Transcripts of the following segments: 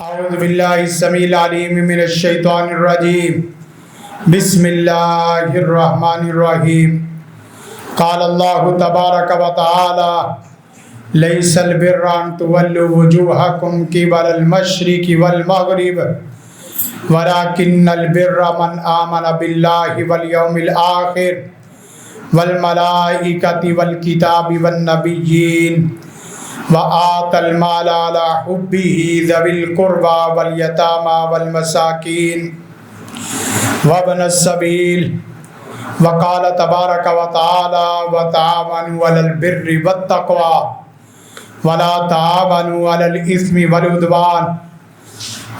اعوذ باللہ السمیع العلیم من الشیطان الرجیم بسم اللہ الرحمن الرحیم قال اللہ تبارک و تعالی لیس البر ان تولوا وجوہکم قبل المشرق والمغرب ولکن البر من آمن باللہ والیوم الآخر والملائکۃ والکتاب والنبیین وآت المال على حبه ذوي القربى واليتامى والمساكين وابن السبيل وقال تبارك وتعالى وتعاونوا على البر والتقوى ولا تعاونوا على الإثم والعدوان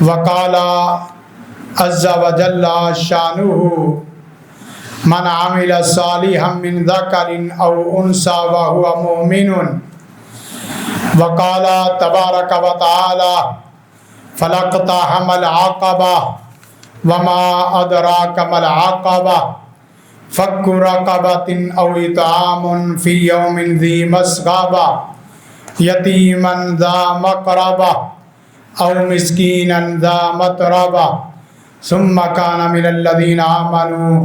وقال عز وجل شانه من عمل صالحا من ذكر أو أنثى وهو مؤمن وقال تبارک و تعالی فلاقتحم العقبہ وما ادراک ما العقبہ فک رقبۃ او اطعام فی یوم ذی مسغبہ یتیما ذا مقربہ او مسکینا ذا متربہ ثم کان من الذین آمنوا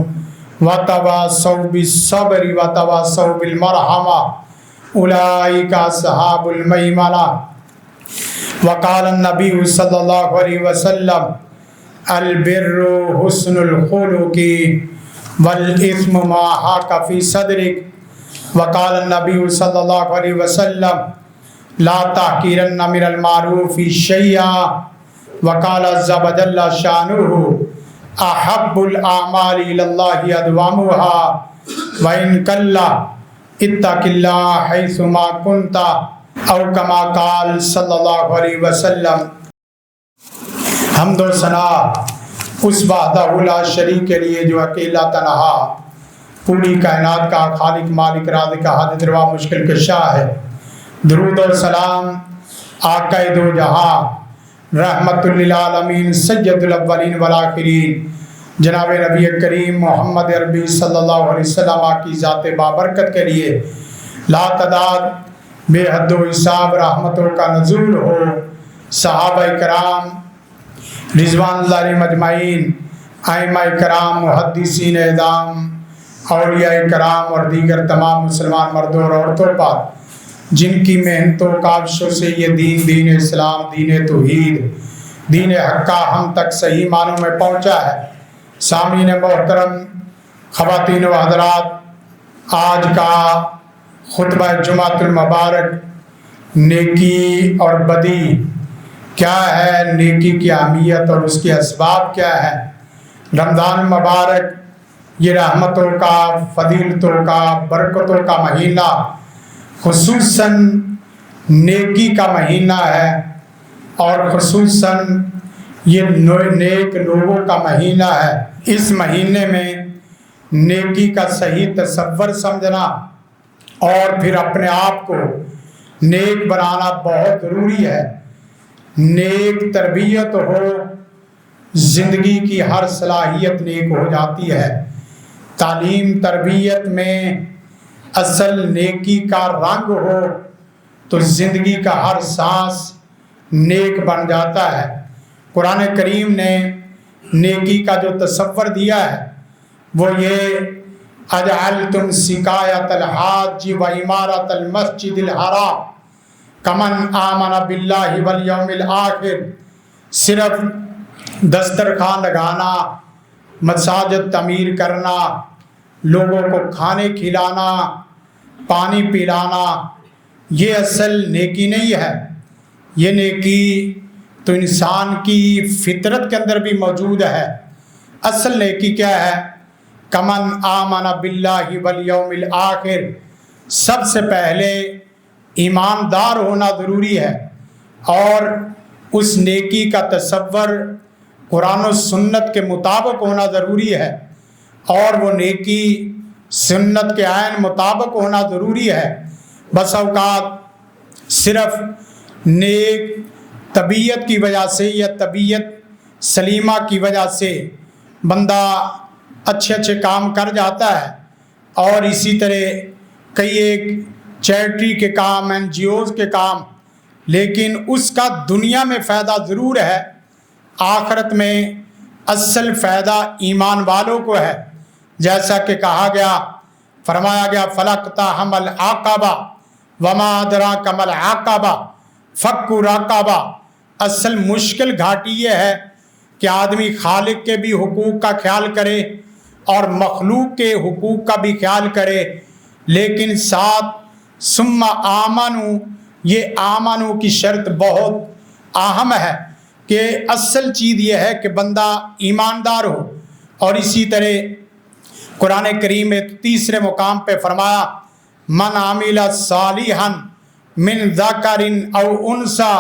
وتواصوا بالصبر وتواصوا بالمرحمہ اولئک اصحاب المیمنہ وقال النبی صلی اللہ علیہ وسلم البر حسن الخلق والاثم ما حاک فی صدرک وقال النبی صلی اللہ علیہ وسلم لا تحقیرن من المعروف شیئا وقال عز وجل شانہ احب الاعمال الی اللہ ادومها وان قل اتق اللہ حیث ما کنت او کما قال صلی اللہ علیہ وسلم۔ حمد و ثنا اس وحدہ لا شریک کے لیے جو اکیلا تنہا پوری کائنات کا خالق مالک رازق حاجت روا مشکل کشا ہے۔ درود و سلام آقا دو جہاں رحمت للعالمین سید الاولین والآخرین جناب نبی کریم محمد عربی صلی اللہ علیہ وسلم کی ذات بابرکت کے لیے لا تعداد بے حد و حساب رحمتوں کا نزول ہو۔ صحابہ کرام رضوان اللہ علیہم اجمعین، ائمہ کرام، محدثین اعظام، اولیاء کرام اور دیگر تمام مسلمان مردوں اور عورتوں پر جن کی محنتوں کاوشوں سے یہ دین اسلام، دین توحید، دین حقہ ہم تک صحیح معنوں میں پہنچا ہے۔ سامعین محترم، خواتین و حضرات، آج کا خطبہ جمعۃ المبارک نیکی اور بدی کیا ہے، نیکی کی اہمیت اور اس کے اسباب کیا ہے۔ رمضان مبارک یہ رحمتوں کا، فضیلتوں کا، برکتوں کا مہینہ، خصوصاً نیکی کا مہینہ ہے اور خصوصاً یہ نیک لوگوں کا مہینہ ہے۔ اس مہینے میں نیکی کا صحیح تصور سمجھنا اور پھر اپنے آپ کو نیک بنانا بہت ضروری ہے۔ نیک تربیت ہو، زندگی کی ہر صلاحیت نیک ہو جاتی ہے۔ تعلیم تربیت میں اصل نیکی کا رنگ ہو تو زندگی کا ہر سانس نیک بن جاتا ہے۔ قرآن کریم نے نیکی کا جو تصور دیا ہے وہ یہ اجعلتم سقایۃ الحاج و عمارۃ المسجد الحرام کمن آمن باللہ والیوم الآخر، صرف دسترخوان لگانا، مساجد تعمیر کرنا، لوگوں کو کھانے کھلانا، پانی پلانا، یہ اصل نیکی نہیں ہے۔ یہ نیکی تو انسان کی فطرت کے اندر بھی موجود ہے۔ اصل نیکی کیا ہے؟ کمن آمن باللہ والیوم الآخر، سب سے پہلے ایماندار ہونا ضروری ہے اور اس نیکی کا تصور قرآن و سنت کے مطابق ہونا ضروری ہے اور وہ نیکی سنت کے عین مطابق ہونا ضروری ہے۔ بس اوقات صرف نیک طبیعت کی وجہ سے یا طبیعت سلیمہ کی وجہ سے بندہ اچھے اچھے کام کر جاتا ہے اور اسی طرح کئی ایک چیریٹی کے کام، این جی اوز کے کام لیکن اس کا دنیا میں فائدہ ضرور ہے، آخرت میں اصل فائدہ ایمان والوں کو ہے۔ جیسا کہ کہا گیا، فرمایا گیا فَلَقْتَحَمَ الْعَقَبَةَ وَمَا أَدْرَاكَ مَا الْعَقَبَةُ فَكُّ رَقَبَةٍ۔ اصل مشکل گھاٹی یہ ہے کہ آدمی خالق کے بھی حقوق کا خیال کرے اور مخلوق کے حقوق کا بھی خیال کرے، لیکن ساتھ ثم آمنوا، یہ آمنوا کی شرط بہت اہم ہے کہ اصل چیز یہ ہے کہ بندہ ایماندار ہو۔ اور اسی طرح قرآن کریم میں تیسرے مقام پہ فرمایا من عمل صالحا من ذکر او انثی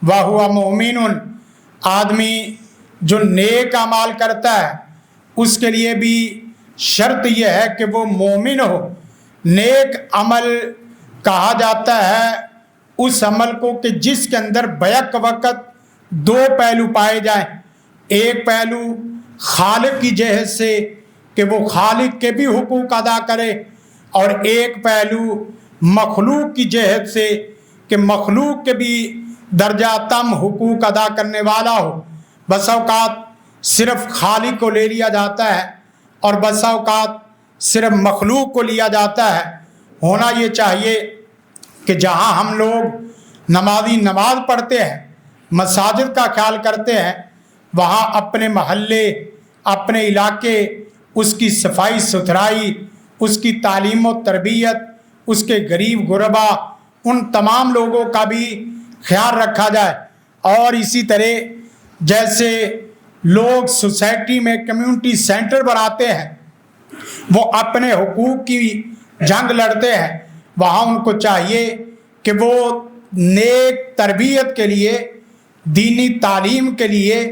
وہو مؤمن، آدمی جو نیک اعمال کرتا ہے اس کے لیے بھی شرط یہ ہے کہ وہ مومن ہو۔ نیک عمل کہا جاتا ہے اس عمل کو کہ جس کے اندر بیک وقت دو پہلو پائے جائیں، ایک پہلو خالق کی جہت سے کہ وہ خالق کے بھی حقوق ادا کرے، اور ایک پہلو مخلوق کی جہت سے کہ مخلوق کے بھی درجہ تم حقوق ادا کرنے والا ہو۔ بسا اوقات صرف خالق کو لے لیا جاتا ہے اور بسا اوقات صرف مخلوق کو لیا جاتا ہے۔ ہونا یہ چاہیے کہ جہاں ہم لوگ نمازی نماز پڑھتے ہیں، مساجد کا خیال کرتے ہیں، وہاں اپنے محلے، اپنے علاقے، اس کی صفائی ستھرائی، اس کی تعلیم و تربیت، اس کے غریب غربا، ان تمام لوگوں کا بھی خیال رکھا جائے۔ اور اسی طرح جیسے لوگ سوسائٹی میں کمیونٹی سینٹر بناتے ہیں، وہ اپنے حقوق کی جنگ لڑتے ہیں، وہاں ان کو چاہیے کہ وہ نیک تربیت کے لیے، دینی تعلیم کے لیے،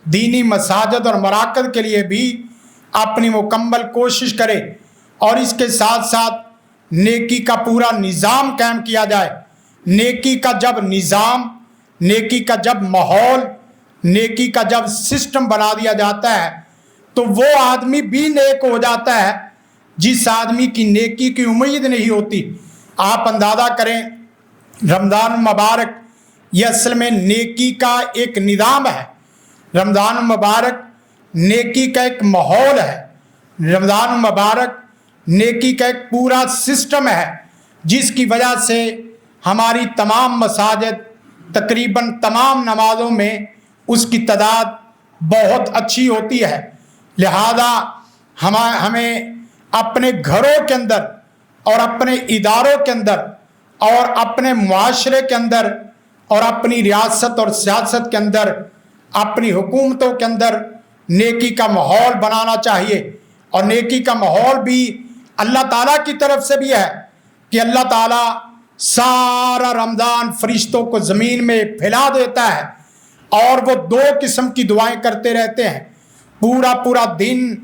دینی مساجد اور مراکز کے لیے بھی اپنی مکمل کوشش کرے، اور اس کے ساتھ ساتھ نیکی کا پورا نظام قائم کیا جائے۔ نیکی کا جب نظام، نیکی کا جب ماحول، نیکی کا جب سسٹم بنا دیا جاتا ہے تو وہ آدمی بھی نیک ہو جاتا ہے جس آدمی کی نیکی کی امید نہیں ہوتی۔ آپ اندازہ کریں رمضان المبارک یہ اصل میں نیکی کا ایک نظام ہے، رمضان المبارک نیکی کا ایک ماحول ہے، رمضان المبارک نیکی کا ایک پورا سسٹم ہے، جس کی وجہ سے ہماری تمام مساجد، تقریباً تمام نمازوں میں اس کی تعداد بہت اچھی ہوتی ہے۔ لہذا ہمیں اپنے گھروں کے اندر اور اپنے اداروں کے اندر اور اپنے معاشرے کے اندر اور اپنی ریاست اور سیاست کے اندر، اپنی حکومتوں کے اندر نیکی کا ماحول بنانا چاہیے۔ اور نیکی کا ماحول بھی اللہ تعالیٰ کی طرف سے بھی ہے کہ اللہ تعالیٰ سارا رمضان فرشتوں کو زمین میں پھیلا دیتا ہے، اور وہ دو قسم کی دعائیں کرتے رہتے ہیں، پورا دن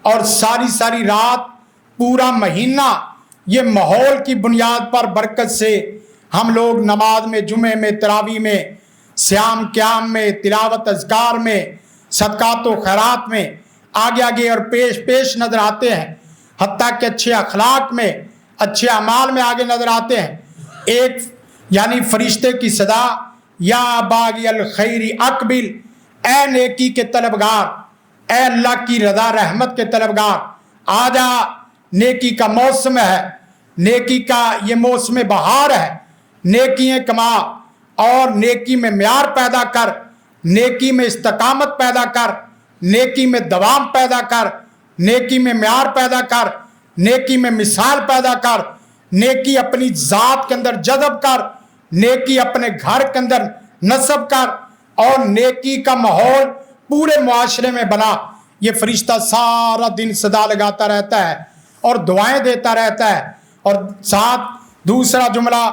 اور ساری رات، پورا مہینہ۔ یہ ماحول کی بنیاد پر برکت سے ہم لوگ نماز میں، جمعے میں، تراویح میں، صیام قیام میں، تلاوت اذکار میں، صدقات و خیرات میں آگے اور پیش نظر آتے ہیں، حتیٰ کہ اچھے اخلاق میں، اچھے اعمال میں آگے نظر آتے ہیں۔ ایک یعنی فرشتے کی صدا، یا باغی الخیر اقبل، اے نیکی کے طلبگار، اے اللہ کی رضا رحمت کے طلبگار، آجا، نیکی کا موسم ہے، نیکی کا یہ موسم بہار ہے، نیکیاں کما اور نیکی میں معیار پیدا کر، نیکی میں استقامت پیدا کر، نیکی میں دوام پیدا کر، نیکی میں معیار پیدا کر، نیکی میں مثال پیدا کر، نیکی اپنی ذات کے اندر جذب کر، نیکی اپنے گھر کے اندر نصب کر، اور نیکی کا ماحول پورے معاشرے میں بنا۔ یہ فرشتہ سارا دن صدا لگاتا رہتا ہے اور دعائیں دیتا رہتا ہے۔ اور ساتھ دوسرا جملہ،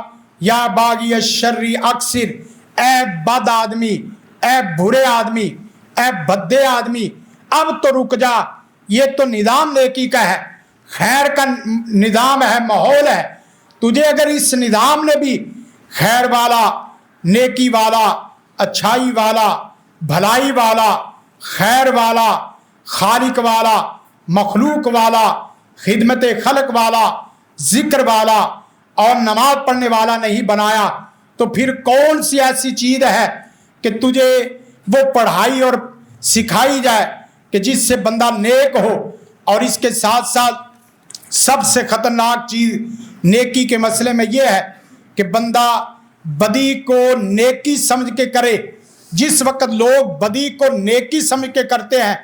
یا باغی الشر اکثر، اے بد آدمی، اے برے آدمی، اے بدے آدمی، اب تو رک جا، یہ تو نظام نیکی کا ہے، خیر کا نظام ہے، ماحول ہے، تجھے اگر اس نظام نے بھی خیر والا، نیکی والا، اچھائی والا، بھلائی والا، خیر والا، خالق والا، مخلوق والا، خدمت خلق والا، ذکر والا اور نماز پڑھنے والا نہیں بنایا، تو پھر کون سی ایسی چیز ہے کہ تجھے وہ پڑھائی اور سکھائی جائے کہ جس سے بندہ نیک ہو. اور اس کے ساتھ ساتھ سب سے خطرناک چیز نیکی کے مسئلے میں یہ ہے کہ بندہ بدی کو نیکی سمجھ کے کرے. جس وقت لوگ بدی کو نیکی سمجھ کے کرتے ہیں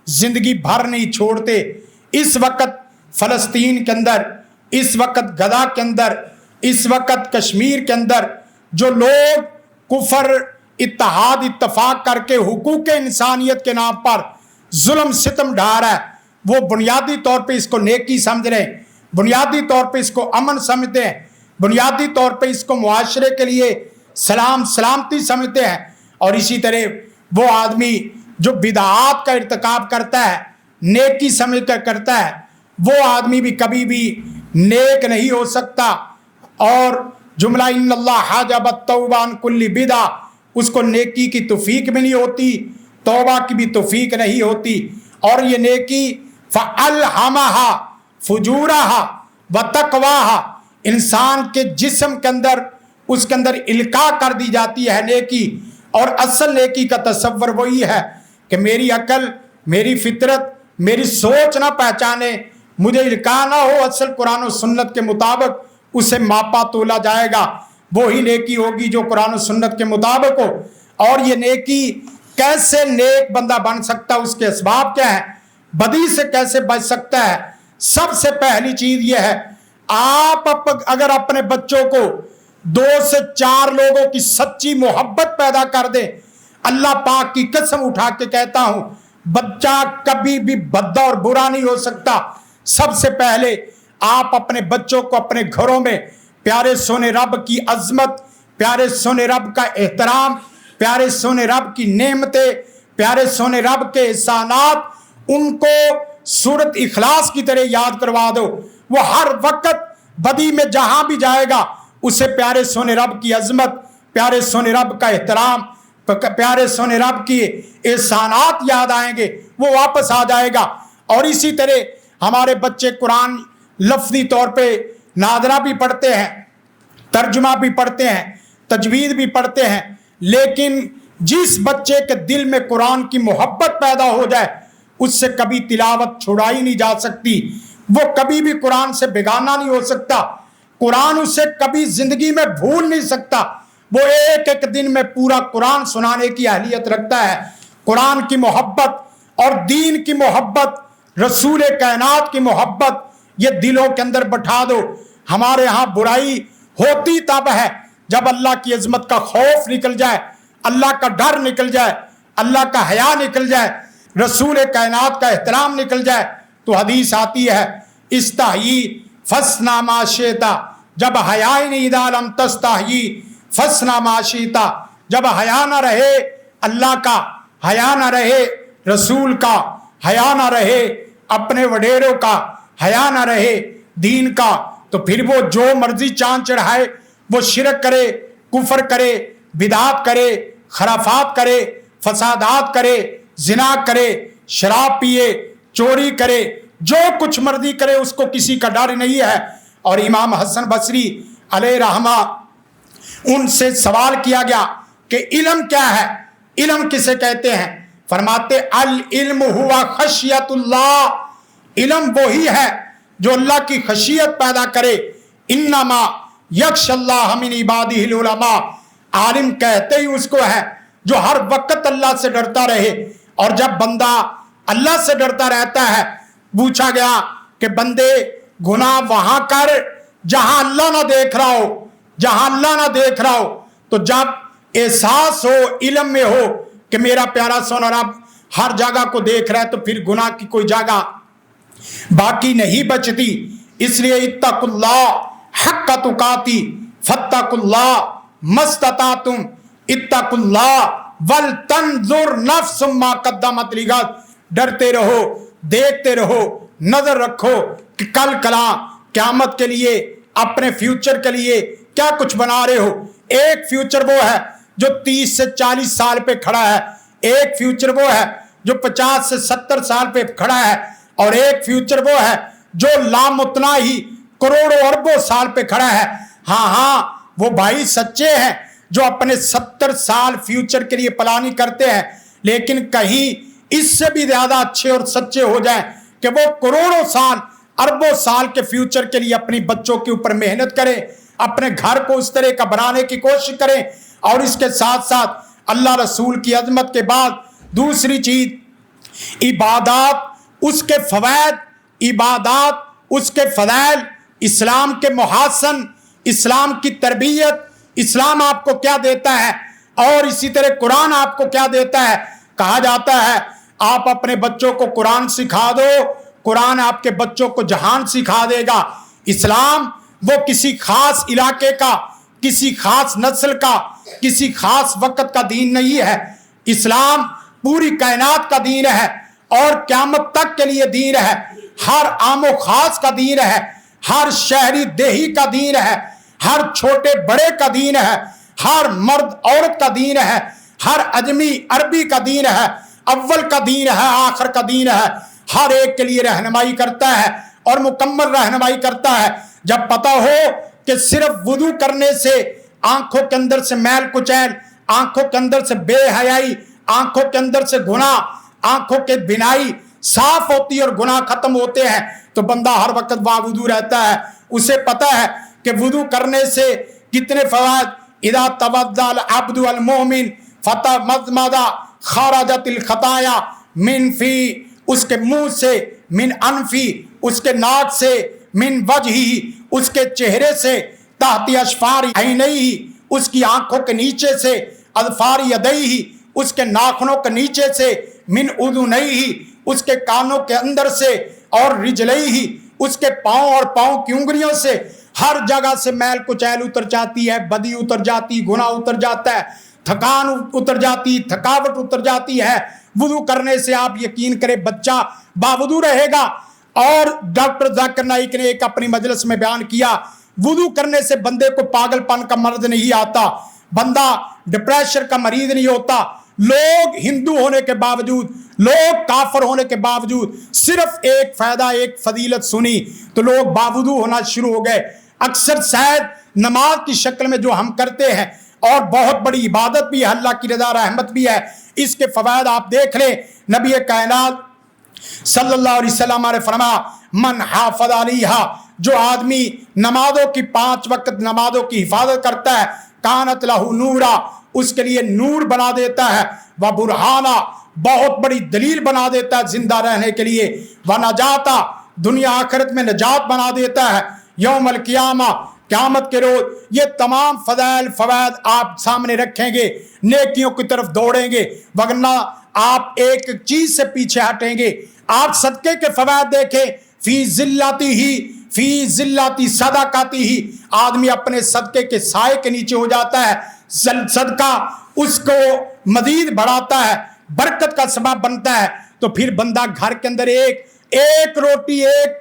زندگی بھر نہیں چھوڑتے. اس وقت فلسطین کے اندر، اس وقت غزہ کے اندر، اس وقت کشمیر کے اندر جو لوگ کفر، اتحاد، اتفاق کر کے حقوق انسانیت کے نام پر ظلم ستم ڈھا رہا ہے، وہ بنیادی طور پہ اس کو نیکی سمجھ رہے ہیں، بنیادی طور پہ اس کو امن سمجھتے ہیں، بنیادی طور پہ اس کو معاشرے کے لیے سلامتی سمجھتے ہیں. اور اسی طرح وہ آدمی جو بدعات کا ارتکاب کرتا ہے نیکی سمجھ کر کرتا ہے، وہ آدمی بھی کبھی بھی نیک نہیں ہو سکتا. اور جملہ ان اللہ حاجب التوبہ عن کل بدعہ، اس کو نیکی کی توفیق بھی نہیں ہوتی، توبہ کی بھی توفیق نہیں ہوتی. اور یہ نیکی فَأَلْهَمَهَا فُجُورَهَا وَتَقْوَاهَا، انسان کے جسم کے اندر اس کے اندر القاء کر دی جاتی ہے نیکی. اور اصل نیکی کا تصور وہی ہے کہ میری عقل، میری فطرت، میری سوچ نہ پہچانے، مجھے القاء نہ ہو، اصل قرآن و سنت کے مطابق اسے ماپا تولا جائے گا. وہی نیکی ہوگی جو قرآن و سنت کے مطابق ہو. اور یہ نیکی کیسے نیک بندہ بن سکتا ہے، اس کے اسباب کیا ہے، بدی سے کیسے بچ سکتا ہے؟ سب سے پہلی چیز یہ ہے، آپ اگر اپنے بچوں کو 2 سے 4 لوگوں کی سچی محبت پیدا کر دیں، اللہ پاک کی قسم اٹھا کے کہتا ہوں بچہ کبھی بھی بھدا اور برا نہیں ہو سکتا. سب سے پہلے آپ اپنے بچوں کو اپنے گھروں میں پیارے سونے رب کی عظمت، پیارے سونے رب کا احترام، پیارے سونے رب کی نعمتیں، پیارے سونے رب کے احسانات، ان کو سورت اخلاص کی طرح یاد کروا دو. وہ ہر وقت بدی میں جہاں بھی جائے گا اسے پیارے سونے رب کی عظمت، پیارے سونے رب کا احترام، پیارے سونے رب کی احسانات یاد آئیں گے، وہ واپس آ جائے گا. اور اسی طرح ہمارے بچے قرآن لفظی طور پہ نادرہ بھی پڑھتے ہیں، ترجمہ بھی پڑھتے ہیں، تجوید بھی پڑھتے ہیں، لیکن جس بچے کے دل میں قرآن کی محبت پیدا ہو جائے اس سے کبھی تلاوت چھڑائی نہیں جا سکتی، وہ کبھی بھی قرآن سے بیگانہ نہیں ہو سکتا، قرآن اسے کبھی زندگی میں بھول نہیں سکتا. وہ ایک ایک دن میں پورا قرآن سنانے کی اہلیت رکھتا ہے. قرآن کی محبت اور دین کی محبت، رسول کائنات کی محبت، یہ دلوں کے اندر بٹھا دو. ہمارے ہاں برائی ہوتی تب ہے جب اللہ کی عظمت کا خوف نکل جائے، اللہ کا ڈر نکل جائے، اللہ کا حیا نکل جائے، رسول کائنات کا احترام نکل جائے. تو حدیث آتی ہے استحیی فصنع ما شئت، جب حیا نہیں اذا لم تستحیی فصنع ما شئت، جب حیا نہ رہے اللہ کا، حیا نہ رہے رسول کا، حیا نہ رہے اپنے وڈیروں کا، حیا نہ رہے دین کا، تو پھر وہ جو مرضی چاند چڑھائے، وہ شرک کرے، کفر کرے، بدعات کرے، خرافات کرے، فسادات کرے، زنا کرے، شراب پیے، چوری کرے، جو کچھ مرضی کرے، اس کو کسی کا ڈر نہیں ہے. اور امام حسن بصری علیہ رحمہ، ان سے سوال کیا گیا کہ علم کیا ہے، علم کسے کہتے ہیں؟ فرماتے العلم ہوا خشیت اللہ، علم وہی ہے جو اللہ کی خشیت پیدا کرے. انما یخشی اللہ من عبادہ العلماء، عالم کہتے ہی اس کو ہے جو ہر وقت اللہ سے ڈرتا رہے. اور جب بندہ اللہ سے ڈرتا رہتا ہے، پوچھا گیا کہ بندے گناہ وہاں کر جہاں اللہ نہ دیکھ رہا ہو، جہاں اللہ نہ دیکھ رہا ہو. تو جب احساس ہو، علم میں ہو کہ میرا پیارا سونا رب ہر جگہ کو دیکھ رہا ہے، تو پھر گناہ کی کوئی جگہ باقی نہیں بچتی. اس لیے اتقوا اللہ حق تقاتی فاتقوا اللہ ما استطعتم، اتقوا اللہ ولتنظر نفس ما قدمت لغد. ڈرتے رہو، دیکھتے رہو، نظر رکھو کہ کل کلا قیامت کے لیے، اپنے فیوچر کے لیے کیا کچھ بنا رہے ہو. ایک فیوچر وہ ہے جو 30 سے 40 سال پہ کھڑا ہے، ایک فیوچر وہ ہے جو 50 سے 70 سال پہ کھڑا ہے، اور ایک فیوچر وہ ہے جو لامتناہی کروڑوں اربوں سال پہ کھڑا ہے. ہاں وہ بھائی سچے ہیں، جو اپنے 70 سال فیوچر کے لیے پلاننگ کرتے ہیں، لیکن کہیں اس سے بھی زیادہ اچھے اور سچے ہو جائیں کہ وہ کروڑوں سال اربوں سال کے فیوچر کے لیے اپنی بچوں کے اوپر محنت کریں، اپنے گھر کو اس طرح کا بنانے کی کوشش کریں. اور اس کے ساتھ ساتھ اللہ رسول کی عظمت کے بعد دوسری چیز عبادات، اس کے فوائد، عبادات اس کے فضائل، اسلام کے محاسن، اسلام کی تربیت، اسلام آپ کو کیا دیتا ہے اور اسی طرح قرآن آپ کو کیا دیتا ہے. کہا جاتا ہے آپ اپنے بچوں کو قرآن سکھا دو، قرآن آپ کے بچوں کو جہان سکھا دے گا. اسلام وہ کسی خاص علاقے کا، کسی خاص نسل کا، کسی خاص وقت کا دین نہیں ہے. اسلام پوری کائنات کا دین ہے اور قیامت تک کے لیے دین ہے. ہر عام و خاص کا دین ہے، ہر شہری دیہی کا دین ہے، ہر چھوٹے بڑے کا دین ہے، ہر مرد عورت کا دین ہے، ہر اجمی عربی کا دین ہے، اول کا دین ہے، آخر کا دین ہے. ہر ایک کے لیے رہنمائی کرتا ہے اور مکمل رہنمائی کرتا ہے. جب پتہ ہو کہ صرف وضو کرنے سے آنکھوں کے اندر سے میل کچیل، آنکھوں کے اندر سے بے حیائی، آنکھوں کے اندر سے گناہ، آنکھوں کے بینائی صاف ہوتی اور گناہ ختم ہوتے ہیں، تو بندہ ہر وقت باوضو رہتا ہے. اسے پتہ ہے کہ وضو کرنے سے کتنے فوائد. اذا توضأ العبد المؤمن فتمضمض خرجت الخطايا من فی، اس کے منہ سے، من انفی اس کے ناک سے، من وجہی اس کے چہرے سے، تحت اشفار عینیہ اس کی آنکھوں کے نیچے سے، اظفار یدیہ اس کے ناخنوں کے نیچے سے، من اذنیہ اس کے کانوں کے اندر سے، اور رجلیہ اس کے پاؤں اور پاؤں کی انگلیوں سے. ہر جگہ سے میل کچیل اتر جاتی ہے، بدی اتر جاتی، گناہ اتر جاتا ہے، تھکان اتر جاتی، تھکاوٹ اتر جاتی ہے. وضو کرنے سے آپ یقین کریں بچہ باوضو رہے گا. اور ڈاکٹر ذاکر نائک نے ایک اپنی مجلس میں بیان کیا، وضو کرنے سے بندے کو پاگل پن کا مرض نہیں آتا، بندہ ڈپریشن کا مریض نہیں ہوتا. لوگ ہندو ہونے کے باوجود، لوگ کافر ہونے کے باوجود صرف ایک فائدہ، ایک فضیلت سنی تو لوگ باوضو ہونا شروع ہو گئے. اکثر شاید نماز کی شکل میں جو ہم کرتے ہیں، اور بہت بڑی عبادت بھی ہے، اللہ کی رضا رحمت بھی ہے، اس کے فوائد آپ دیکھ لیں. نبی کائنات صلی اللہ علیہ وسلم نے فرمایا من حافظ علیہا، جو آدمی نمازوں کی 5 وقت نمازوں کی حفاظت کرتا ہے، کانت لہو نورا اس کے لیے نور بنا دیتا ہے، و برہانا بہت بڑی دلیل بنا دیتا ہے زندہ رہنے کے لیے، و نجاتا دنیا آخرت میں نجات بنا دیتا ہے، یوم القیامہ قیامت کے روز. یہ تمام فضائل فوائد آپ سامنے رکھیں گے، نیکیوں کی طرف دوڑیں گے، ورنہ آپ ایک چیز سے پیچھے ہٹیں گے. آپ صدقے کے فوائد دیکھیں، فی ذلاتی ہی، فی ذلاتی صدقاتی ہی، آدمی اپنے صدقے کے سائے کے نیچے ہو جاتا ہے. صدقہ اس کو مزید بڑھاتا ہے، برکت کا سبب بنتا ہے. تو پھر بندہ گھر کے اندر ایک روٹی، ایک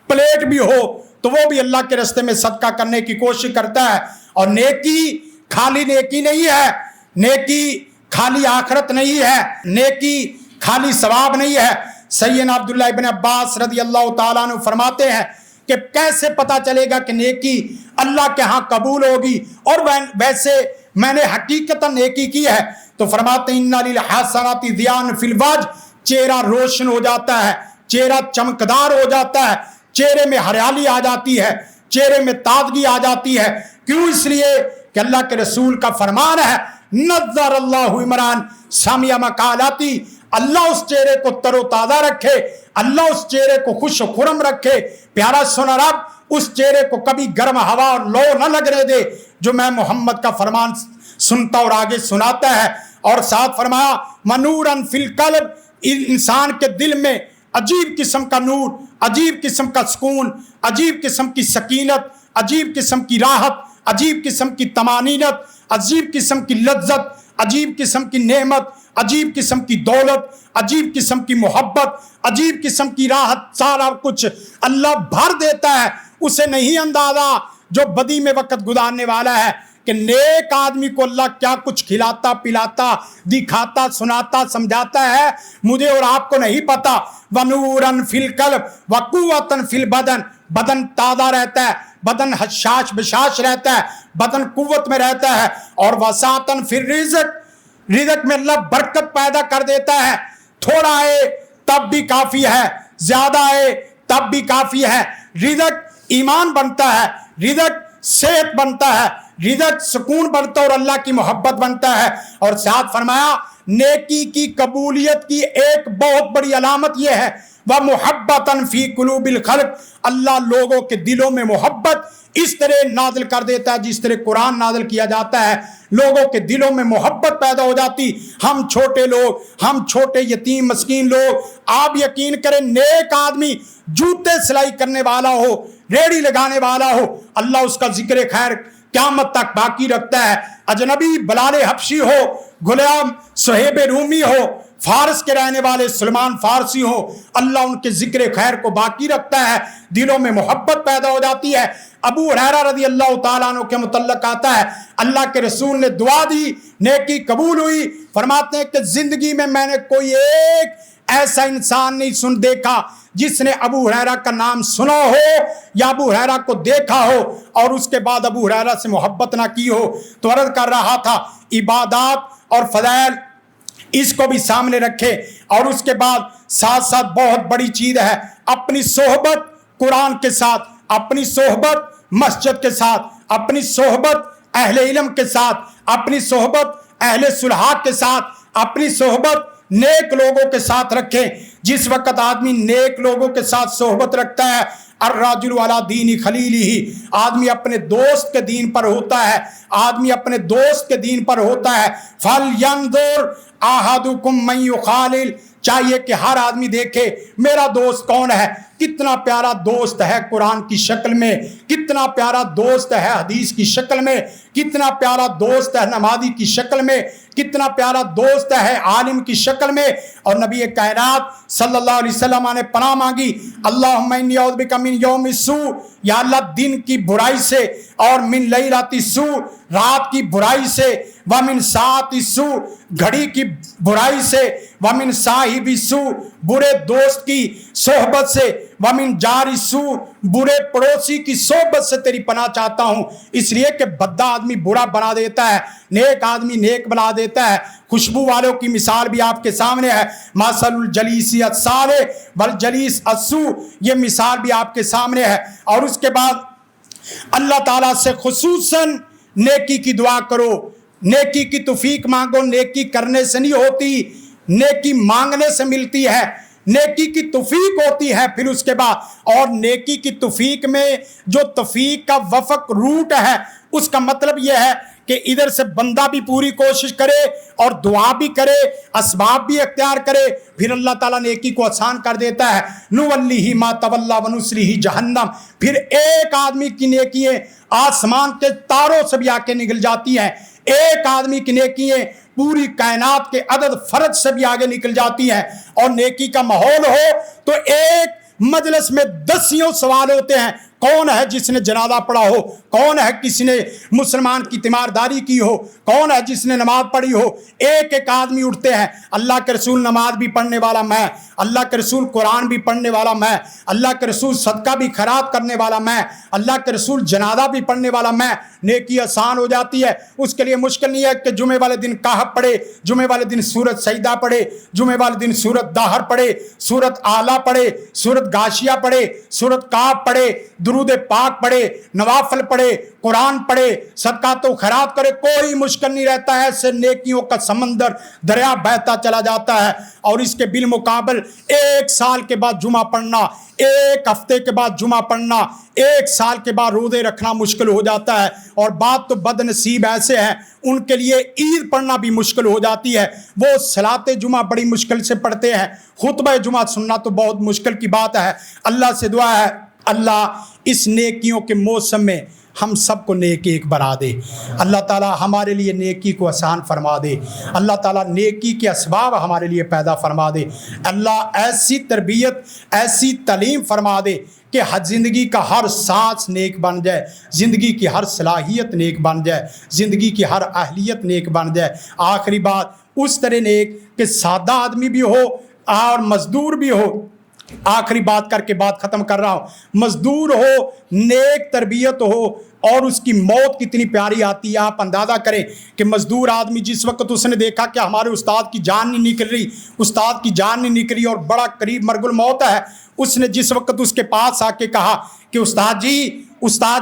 پلیٹ بھی ہو تو وہ بھی اللہ کے راستے میں صدقہ کرنے کی کوشش کرتا ہے. اور نیکی خالی نیکی نہیں ہے، نیکی خالی آخرت نہیں ہے، نیکی خالی ثواب نہیں ہے. سیدنا عبداللہ ابن عباس رضی اللہ تعالیٰ عنہ فرماتے ہیں کہ کیسے پتا چلے گا کہ نیکی اللہ کے ہاں قبول ہوگی اور ویسے میں نے حقیقتاً نیکی کی ہے. تو فرماتے ہیں اِنَّ لِلْحَسَنَاتِ ضِیَاءً فِی الْوَجْهِ، چہرہ روشن ہو جاتا ہے، چہرہ چمکدار ہو جاتا ہے، چہرے میں ہریالی آ جاتی ہے، چہرے میں تازگی آ جاتی ہے. کیوں؟ اس لیے کہ اللہ کے رسول کا فرمان ہے نظر اللہ عمران سامع مقالاتی، اللہ اس چہرے کو تر و تازہ رکھے، اللہ اس چہرے کو خوش و خرم رکھے. پیارا سنا رب اس چہرے کو کبھی گرم ہوا اور لو نہ لگنے دے جو میں محمد کا فرمان سنتا اور آگے سناتا ہے. اور ساتھ فرمایا منوراً فی القلب، انسان کے دل میں عجیب قسم کا نور، عجیب قسم کا سکون، عجیب قسم کی سکینت، عجیب قسم کی راحت، عجیب قسم کی طمانینت، عجیب قسم کی لذت، عجیب قسم کی نعمت، عجیب قسم کی دولت، عجیب قسم کی محبت، عجیب قسم کی راحت، سارا کچھ اللہ بھر دیتا ہے. اسے نہیں اندازہ جو بدی میں وقت گزارنے والا ہے کہ نیک آدمی کو اللہ کیا کچھ کھلاتا پلاتا دکھاتا سناتا سمجھاتا ہے، مجھے اور آپ کو نہیں پتا. وَنُورًا فِي الْقَلْبِ وَقُوَّةً فِي الْبَدَنِ، بدن تازہ رہتا ہے، بدن حشاش بشاش رہتا ہے، بدن قوت میں رہتا ہے. اور وسعتن فی الرزق، رزق میں اللہ برکت پیدا کر دیتا ہے. تھوڑا آئے تب بھی کافی ہے، زیادہ آئے تب بھی کافی ہے. رزق ایمان بنتا ہے، رزق صحت بنتا ہے، رزق سکون بنتا ہے اور اللہ کی محبت بنتا ہے. اور ساتھ فرمایا نیکی کی قبولیت کی ایک بہت بڑی علامت یہ ہے وَمُحَبَّةً فِي قُلُوبِ الْخَلْقِ، اللہ لوگوں کے دلوں میں محبت اس طرح نازل کر دیتا ہے جس طرح قرآن نازل کیا جاتا ہے. لوگوں کے دلوں میں محبت پیدا ہو جاتی. ہم چھوٹے لوگ، ہم چھوٹے یتیم مسکین لوگ، آپ یقین کریں نیک آدمی جوتے سلائی کرنے والا ہو، ریڑھی لگانے والا ہو، اللہ اس کا ذکر خیر قیامت تک باقی رکھتا ہے. اجنبی بلال حبشی ہو، غلام صہیب رومی ہو، فارس کے رہنے والے سلمان فارسی ہو، اللہ ان کے ذکر خیر کو باقی رکھتا ہے، دلوں میں محبت پیدا ہو جاتی ہے. ابو ہریرہ رضی اللہ تعالیٰ عنہ کے متعلق آتا ہے اللہ کے رسول نے دعا دی، نیکی قبول ہوئی. فرماتے ہیں کہ زندگی میں نے کوئی ایک ایسا انسان نہیں دیکھا جس نے ابو ہریرہ کا نام سنا ہو یا ابو ہریرہ کو دیکھا ہو اور اس کے بعد ابو ہریرہ سے محبت نہ کی ہو. تو عرض کر رہا تھا عبادات اور فضائل اس کو بھی سامنے رکھے. اور اس کے بعد ساتھ ساتھ بہت بڑی چیز ہے اپنی صحبت قرآن کے ساتھ، اپنی صحبت مسجد کے ساتھ، اپنی صحبت اہل علم کے ساتھ، اپنی صحبت اہل صلح کے ساتھ، اپنی صحبت نیک لوگوں کے ساتھ رکھیں. جس وقت آدمی نیک لوگوں کے ساتھ صحبت رکھتا ہے الرجل علی دین خلیلہ، آدمی اپنے دوست کے دین پر ہوتا ہے، آدمی اپنے دوست کے دین پر ہوتا ہے. فَلْيَنْظُرْ أَحَدُكُمْ مَنْ يُخَالِلُ، چاہیے کہ ہر آدمی دیکھے میرا دوست کون ہے. کتنا پیارا دوست ہے قرآن کی شکل میں، کتنا پیارا دوست ہے حدیث کی شکل میں، کتنا پیارا دوست ہے نمازی کی شکل میں، کتنا پیارا دوست ہے عالم کی شکل میں. اور نبی کائنات صلی اللہ علیہ وسلم نے پناہ مانگی اللہم انی اعوذ بک من یوم السوء، یا اللہ دن کی برائی سے، اور من لیلۃ السوء رات کی برائی سے، ومن ساعۃ السوء گھڑی کی برائی سے، ومن صاحب السوء برے دوست کی صحبت سے، ومن جار السوء برے پڑوسی کی صحبت سے تیری پناہ چاہتا ہوں. اس لیے کہ بد آدمی برا بنا دیتا ہے، نیک آدمی نیک بنا دیتا ہے. خوشبو والوں کی مثال بھی آپ کے سامنے ہے، مثل الجلیس الصالح والجلیس السوء، یہ مثال بھی آپ کے سامنے ہے. اور اس کے بعد اللہ تعالیٰ سے خصوصاً نیکی کی دعا کرو، نیکی کی توفیق مانگو. نیکی کرنے سے نہیں ہوتی، نیکی مانگنے سے ملتی ہے، نیکی کی توفیق ہوتی ہے. پھر اس کے بعد اور نیکی کی توفیق میں جو توفیق کا وفق روٹ ہے اس کا مطلب یہ ہے کہ ادھر سے بندہ بھی پوری کوشش کرے اور دعا بھی کرے، اسباب بھی اختیار کرے، پھر اللہ تعالیٰ نیکی کو آسان کر دیتا ہے. نولیہ ما تولی ونصلہ جہنم، پھر ایک آدمی کی نیکیاں آسمان کے تاروں سے بھی آ کے نکل جاتی ہیں، ایک آدمی کی نیکیاں پوری کائنات کے عدد فرد سے بھی آگے نکل جاتی ہیں. اور نیکی کا ماحول ہو تو ایک مجلس میں 10 سوال ہوتے ہیں. کون ہے جس نے جنازہ پڑھا ہو، کون ہے کسی نے مسلمان کی تیمارداری کی ہو، کون ہے جس نے نماز پڑھی ہو. ایک ایک آدمی اٹھتے ہیں، اللہ کے رسول نماز بھی پڑھنے والا میں، اللہ کے رسول قرآن بھی پڑھنے والا میں، اللہ کے رسول صدقہ بھی خیرات کرنے والا میں، اللہ کے رسول جنازہ بھی پڑھنے والا میں. نیکی آسان ہو جاتی ہے. اس کے لیے مشکل نہیں ہے کہ جمعے والے دن کہف پڑھے، جمعے والے دن سورت سجدہ پڑھے، جمعے والے دن سورت داہر پڑھے، سورت اعلیٰ پڑھے، سورت غاشیہ پڑھے، سورت کاف پڑھے، درود پاک پڑھے، نوافل پڑھے، قرآن پڑھے، صدقات و خیرات کرے. کوئی مشکل نہیں رہتا ہے. ایسے نیکیوں کا سمندر دریا بہتا چلا جاتا ہے. اور اس کے بالمقابل ایک سال کے بعد جمعہ پڑھنا، ایک ہفتے کے بعد جمعہ پڑھنا، ایک سال کے بعد روزے رکھنا مشکل ہو جاتا ہے. اور بات تو بد نصیب ایسے ہیں ان کے لیے عید پڑھنا بھی مشکل ہو جاتی ہے. وہ صلاۃ جمعہ بڑی مشکل سے پڑھتے ہیں، خطبہ جمعہ سننا تو بہت مشکل کی بات ہے. اللہ سے دعا ہے اللہ اس نیکیوں کے موسم میں ہم سب کو نیک ایک بنا دے. اللہ تعالیٰ ہمارے لیے نیکی کو آسان فرما دے. اللہ تعالیٰ نیکی کے اسباب ہمارے لیے پیدا فرما دے. اللہ ایسی تربیت، ایسی تعلیم فرما دے کہ زندگی کا ہر سانس نیک بن جائے، زندگی کی ہر صلاحیت نیک بن جائے، زندگی کی ہر اہلیت نیک بن جائے. آخری بات اس طرح نیک کہ سادہ آدمی بھی ہو اور مزدور بھی ہو، آخری بات کر کے بات ختم کر رہا ہوں. مزدور ہو، نیک تربیت ہو اور اس کی موت کتنی پیاری آتی ہے. آپ اندازہ کریں کہ مزدور آدمی جس وقت اس نے دیکھا کہ ہمارے استاد کی جان نہیں نکل رہی، استاد کی جان نہیں نکلی اور بڑا قریب مرگ الموت ہے، اس نے جس وقت اس کے پاس آ کے کہا کہ استاد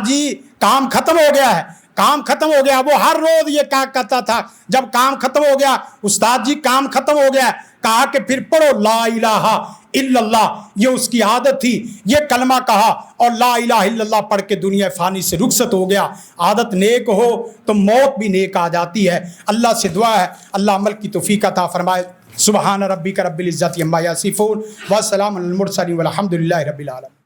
جی کام ختم ہو گیا ہے، کام ختم ہو گیا. وہ ہر روز یہ کہا کرتا تھا جب کام ختم ہو گیا، استاد جی کام ختم ہو گیا، کہا کہ پھر پڑھو لا الہ الا اللہ. یہ اس کی عادت تھی، یہ کلمہ کہا اور لا الہ الا اللہ پڑھ کے دنیا فانی سے رخصت ہو گیا. عادت نیک ہو تو موت بھی نیک آ جاتی ہے. اللہ سے دعا ہے اللہ عمل کی توفیق عطا فرمائے. سبحان ربک رب العزت عما یصفون والسلام علی المرسلین والحمد للہ رب العالمین.